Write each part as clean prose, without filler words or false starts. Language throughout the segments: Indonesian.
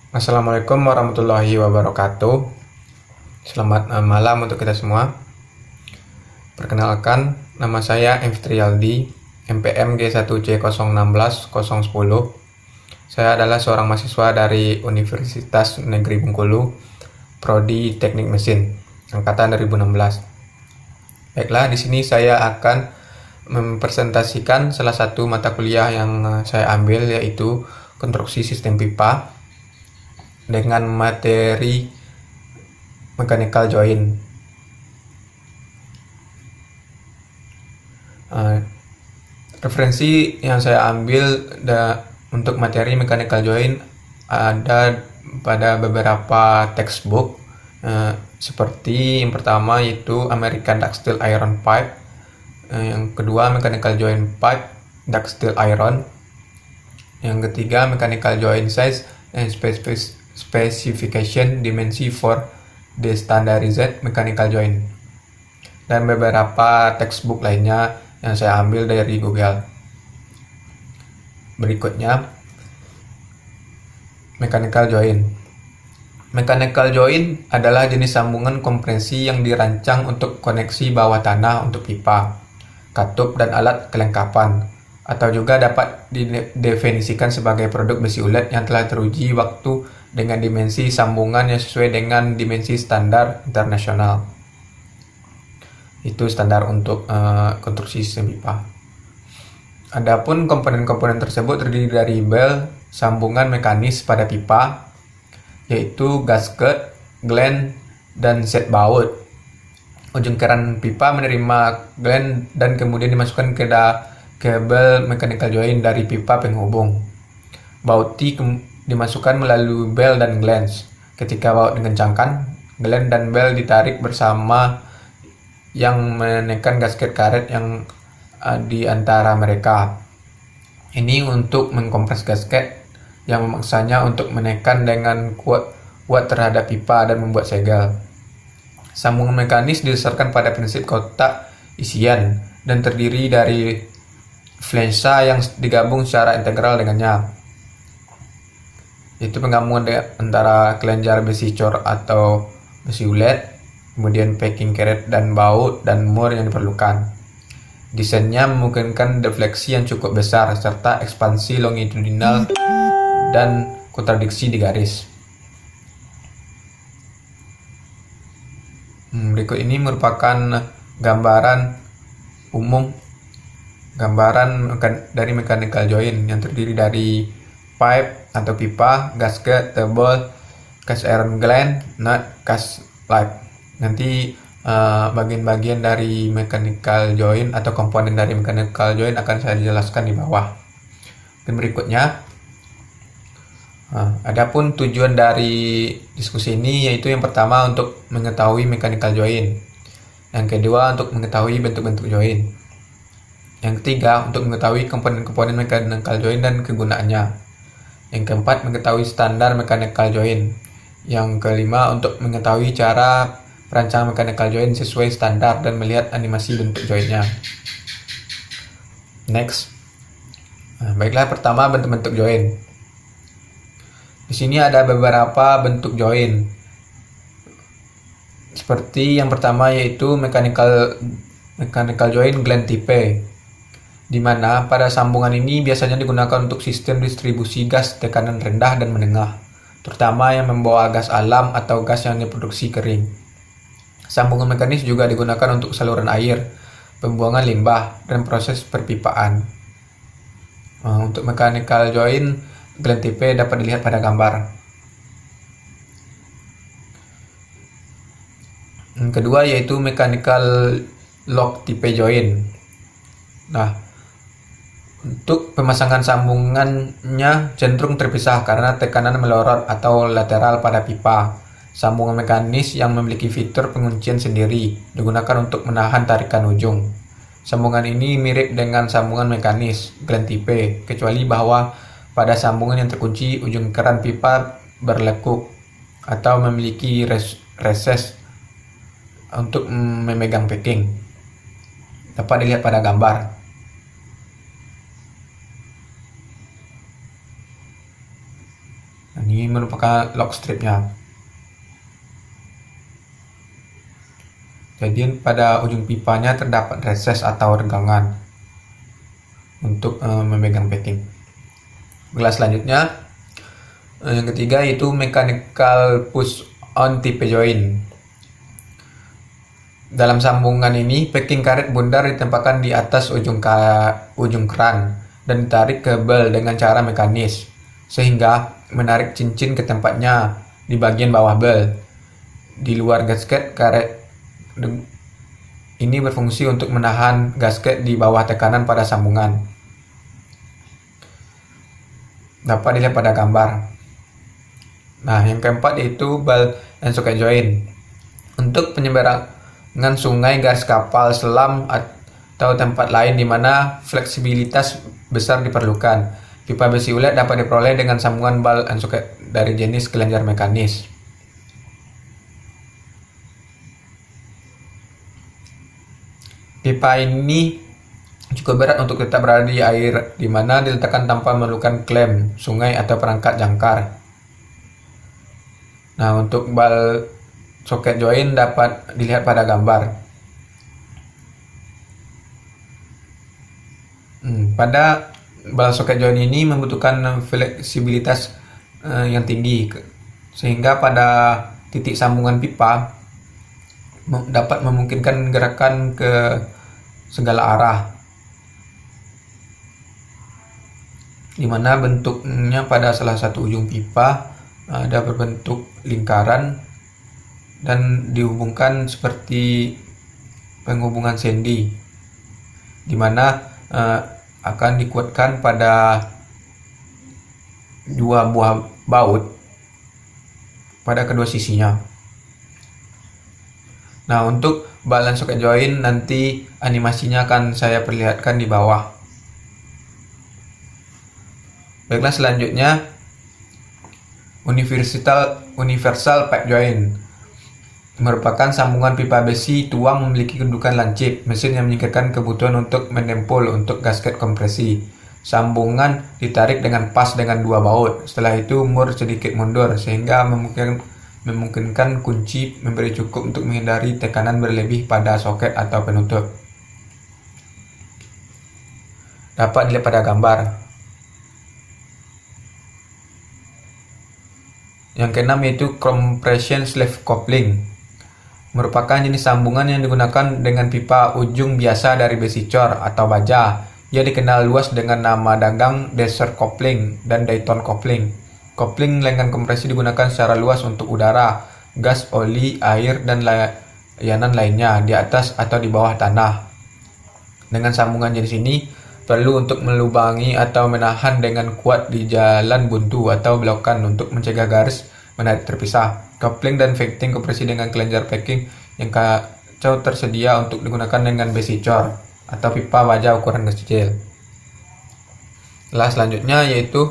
Assalamualaikum warahmatullahi wabarakatuh. Selamat malam untuk kita semua. Perkenalkan, nama saya M. Fitrialdi, MPM G1C016010. Saya adalah seorang mahasiswa dari Universitas Negeri Bengkulu, Prodi Teknik Mesin, angkatan 2016. Baiklah, di sini saya akan mempresentasikan salah satu mata kuliah yang saya ambil, yaitu konstruksi sistem pipa dengan materi mechanical joint. Referensi yang saya ambil untuk materi mechanical joint ada pada beberapa textbook, seperti yang pertama yaitu American Ductile Iron Pipe, yang kedua Mechanical Joint Pipe Ductile Iron, yang ketiga Mechanical Joint Size and Specification Dimensi for the Standardized Mechanical Joint, dan beberapa textbook lainnya yang saya ambil dari Google. Berikutnya, mechanical joint. Mechanical joint adalah jenis sambungan kompresi yang dirancang untuk koneksi bawah tanah untuk pipa, katup, dan alat kelengkapan, atau juga dapat didefinisikan sebagai produk besi ulet yang telah teruji waktu dengan dimensi sambungan yang sesuai dengan dimensi standar internasional. Itu standar untuk konstruksi sistem pipa. Adapun komponen-komponen tersebut terdiri dari bel, sambungan mekanis pada pipa, yaitu gasket, gland, dan set baut. Ujung keran pipa menerima gland dan kemudian dimasukkan ke kabel mechanical joint dari pipa penghubung. Baut T dimasukkan melalui bel dan glands. Ketika baut dikencangkan, gland dan bel ditarik bersama yang menekan gasket karet yang di antara mereka. Ini untuk mengkompres gasket yang memaksanya untuk menekan dengan kuat terhadap pipa dan membuat segel. Sambungan mekanis didasarkan pada prinsip kotak isian dan terdiri dari flansa yang digabung secara integral dengannya. Itu penggabungan antara kelenjar besi cor atau besi ulet, kemudian packing karet dan baut dan mur yang diperlukan. Desainnya memungkinkan defleksi yang cukup besar serta ekspansi longitudinal dan kontradiksi di garis. Berikut ini merupakan gambaran umum dari mechanical joint yang terdiri dari pipe atau pipa, gasket, table, cast iron gland, nut, cast light. Nanti bagian-bagian dari mechanical joint atau komponen dari mechanical joint akan saya jelaskan di bawah. Dan berikutnya, adapun tujuan dari diskusi ini yaitu yang pertama untuk mengetahui mechanical joint, yang kedua untuk mengetahui bentuk-bentuk joint, yang ketiga untuk mengetahui komponen-komponen mechanical joint dan kegunaannya, yang keempat mengetahui standar mechanical joint, yang kelima untuk mengetahui cara perancang mechanical joint sesuai standar dan melihat animasi bentuk jointnya. Next. Baiklah, pertama bentuk-bentuk joint. Di sini ada beberapa bentuk joint. Seperti yang pertama yaitu mechanical joint gland type, di mana pada sambungan ini biasanya digunakan untuk sistem distribusi gas tekanan rendah dan menengah, terutama yang membawa gas alam atau gas yang diproduksi kering. Sambungan mekanis juga digunakan untuk saluran air, pembuangan limbah, dan proses perpipaan. Untuk mechanical joint gland type dapat dilihat pada gambar. Yang kedua yaitu mechanical lock type joint. Nah, untuk pemasangan sambungannya cenderung terpisah karena tekanan melorot atau lateral pada pipa. Sambungan mekanis yang memiliki fitur penguncian sendiri digunakan untuk menahan tarikan ujung. Sambungan ini mirip dengan sambungan mekanis gland type, kecuali bahwa pada sambungan yang terkunci ujung keran pipa berlekuk atau memiliki reses untuk memegang packing. Dapat dilihat pada gambar. Ini merupakan lock stripnya. Jadi pada ujung pipanya terdapat reses atau renggangan untuk memegang packing. Gelas selanjutnya, yang ketiga yaitu mechanical push on tipe joint. Dalam sambungan ini, packing karet bundar ditempatkan di atas ujung keran dan ditarik ke bel dengan cara mekanis, sehingga menarik cincin ke tempatnya di bagian bawah bel. Di luar gasket, karet ini berfungsi untuk menahan gasket di bawah tekanan pada sambungan. Dapat dilihat pada gambar. Nah, yang keempat yaitu ball and socket joint. Untuk penyeberangan sungai, garis kapal, selam, atau tempat lain di mana fleksibilitas besar diperlukan, pipa besi ulet dapat diperoleh dengan sambungan ball and socket dari jenis kelenjar mekanis. Pipa ini cukup berat untuk tetap berada di air, di mana diletakkan tanpa memerlukan klem, sungai, atau perangkat jangkar. Nah, untuk ball socket joint dapat dilihat pada gambar. Pada ball socket joint ini membutuhkan fleksibilitas yang tinggi, sehingga pada titik sambungan pipa dapat memungkinkan gerakan ke segala arah, di mana bentuknya pada salah satu ujung pipa ada berbentuk lingkaran dan dihubungkan seperti penghubungan sendi, di mana akan dikuatkan pada dua buah baut pada kedua sisinya. Nah, untuk ball and socket joint nanti animasinya akan saya perlihatkan di bawah. Baiklah, selanjutnya universal pipe joint merupakan sambungan pipa besi tuang memiliki kedudukan lancip, mesin yang menyingkirkan kebutuhan untuk mendempul untuk gasket kompresi. Sambungan ditarik dengan pas dengan dua baut. Setelah itu mur sedikit mundur sehingga memungkinkan kunci memberi cukup untuk menghindari tekanan berlebih pada soket atau penutup. Dapat dilihat pada gambar. Yang keenam yaitu compression sleeve coupling. Merupakan jenis sambungan yang digunakan dengan pipa ujung biasa dari besi cor atau baja. Ia dikenal luas dengan nama dagang Desert coupling dan Dayton coupling. Kopling lenggang kompresi digunakan secara luas untuk udara, gas, oli, air, dan layanan lainnya di atas atau di bawah tanah. Dengan sambungan jenis ini perlu untuk melubangi atau menahan dengan kuat di jalan buntu atau belokan untuk mencegah garis menarik terpisah. Coupling dan fitting kompresi dengan kelenjar packing yang kacau tersedia untuk digunakan dengan besi cor atau pipa baja ukuran kecil. Selanjutnya yaitu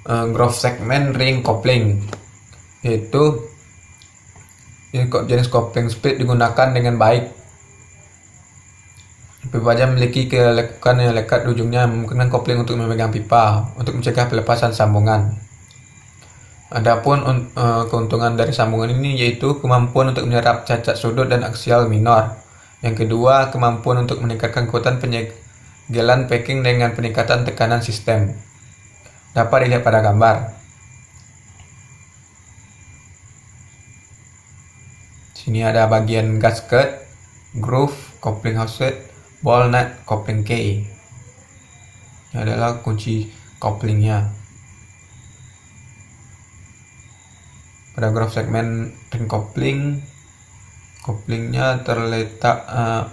groove segment ring coupling, yaitu jenis coupling split digunakan dengan baik. Pipa baja memiliki kelekukan yang lekat di ujungnya, memungkinkan coupling untuk memegang pipa untuk mencegah pelepasan sambungan. Adapun keuntungan dari sambungan ini yaitu kemampuan untuk menyerap cacat sudut dan aksial minor. Yang kedua, kemampuan untuk meningkatkan kekuatan penyegelan packing dengan peningkatan tekanan sistem. Dapat dilihat pada gambar. Sini ada bagian gasket, groove, coupling housing, ball nut, coupling key. Ini adalah kunci couplingnya. Pada groove segmen ring coupling, couplingnya terletak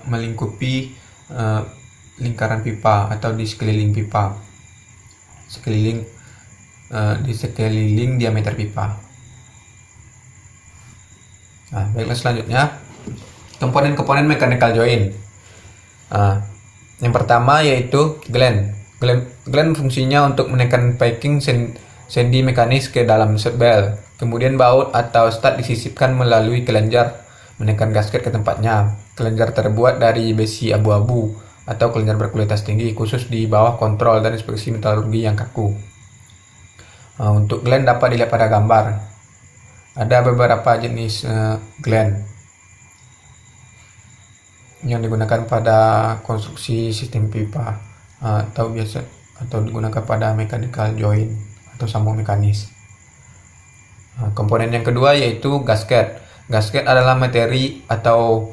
melingkupi lingkaran pipa atau di sekeliling pipa. Di sekeliling diameter pipa. Nah, baiklah, selanjutnya komponen-komponen mechanical joint. Yang pertama yaitu gland. Gland fungsinya untuk menekan packing sendi mekanis ke dalam bel. Kemudian baut atau stud disisipkan melalui kelenjar menekan gasket ke tempatnya. Kelenjar terbuat dari besi abu-abu atau kelenjar berkualitas tinggi, khusus di bawah kontrol dan inspeksi metalurgi yang kaku. Untuk gland dapat dilihat pada gambar. Ada beberapa jenis gland yang digunakan pada konstruksi sistem pipa atau digunakan pada mechanical joint atau sambung mekanis. Komponen yang kedua yaitu gasket. Gasket adalah materi atau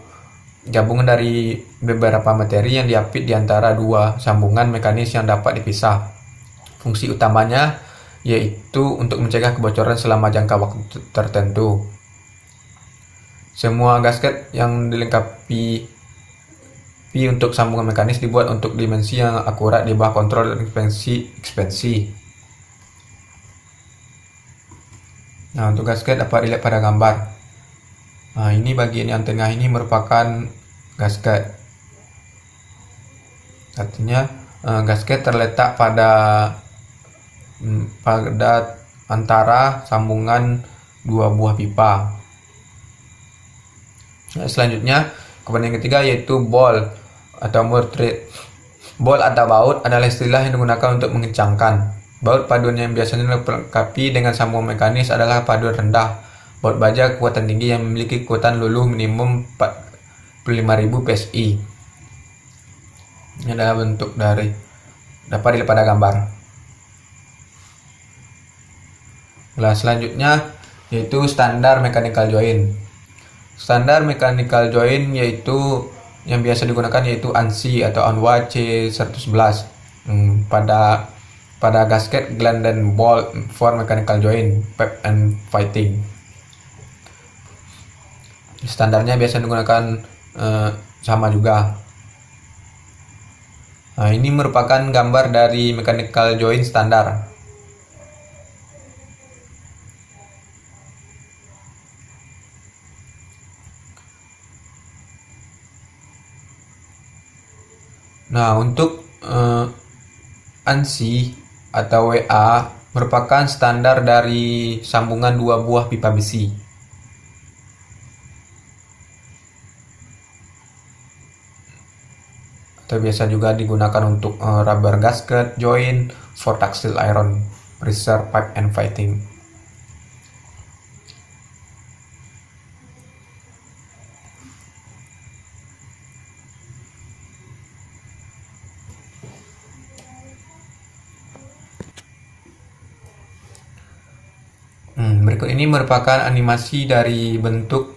gabungan dari beberapa materi yang diapit di antara dua sambungan mekanis yang dapat dipisah. Fungsi utamanya yaitu untuk mencegah kebocoran selama jangka waktu tertentu. Semua gasket yang dilengkapi untuk sambungan mekanis dibuat untuk dimensi yang akurat di bawah kontrol dan ekspansi. Nah, untuk gasket dapat dilihat pada gambar. Nah, ini bagian yang tengah ini merupakan gasket. Artinya gasket terletak pada antara sambungan dua buah pipa. Nah, selanjutnya komponen yang ketiga yaitu ball atau mortise. Ball atau baut adalah istilah yang digunakan untuk mengencangkan. Baut paduan yang biasanya dilengkapi dengan sambungan mekanis adalah paduan rendah, baut baja kekuatan tinggi yang memiliki kekuatan luluh minimum 45.000 PSI. Ini adalah bentuk dari dapat dilihat pada gambar. Nah, selanjutnya yaitu standar mechanical joint. Standar mechanical joint yaitu yang biasa digunakan yaitu ANSI atau ANWA C111 pada gasket, gland, dan ball for mechanical joint, pipe and fitting. Standarnya biasa digunakan sama juga. Nah, ini merupakan gambar dari mechanical joint standar. Nah, untuk ANSI atau WA merupakan standar dari sambungan dua buah pipa besi. Atau biasa juga digunakan untuk rubber gasket joint for tactile iron pressure pipe and fitting. Berikut ini merupakan animasi dari bentuk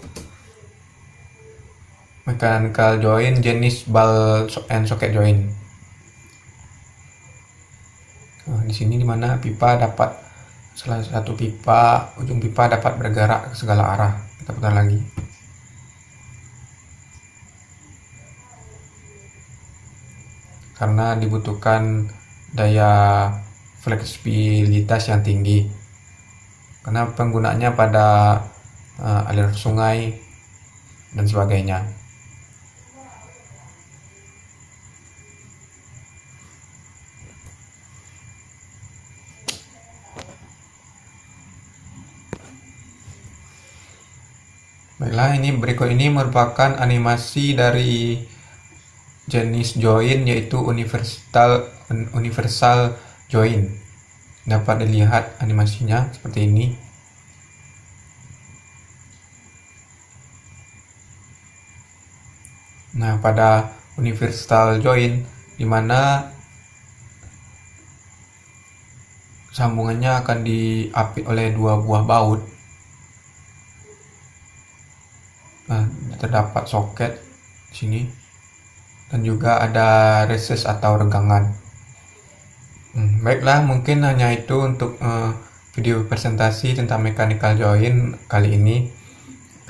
mechanical joint jenis ball and socket joint. Di sini dimana pipa dapat salah satu ujung pipa dapat bergerak ke segala arah. Kita putar lagi. Karena dibutuhkan daya fleksibilitas yang tinggi. Karena penggunaannya pada aliran sungai dan sebagainya. Baiklah, berikut ini merupakan animasi dari jenis joint yaitu universal joint. Dapat dilihat animasinya seperti ini. Nah, pada universal joint dimana sambungannya akan diapit oleh dua buah baut. Nah, terdapat soket di sini dan juga ada recess atau regangan. Baiklah, mungkin hanya itu untuk video presentasi tentang mechanical joint kali ini.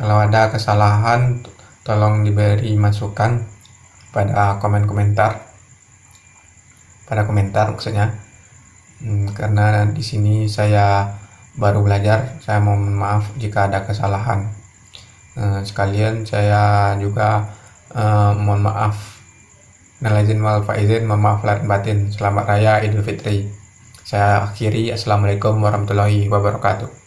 Kalau ada kesalahan, tolong diberi masukan pada komentar maksudnya. Karena di sini saya baru belajar, saya mohon maaf jika ada kesalahan. Sekalian saya juga mohon maaf. Minal aidin wal faizin, mohon maaf lahir batin. Selamat Raya Idul Fitri. Saya akhiri. Assalamualaikum warahmatullahi wabarakatuh.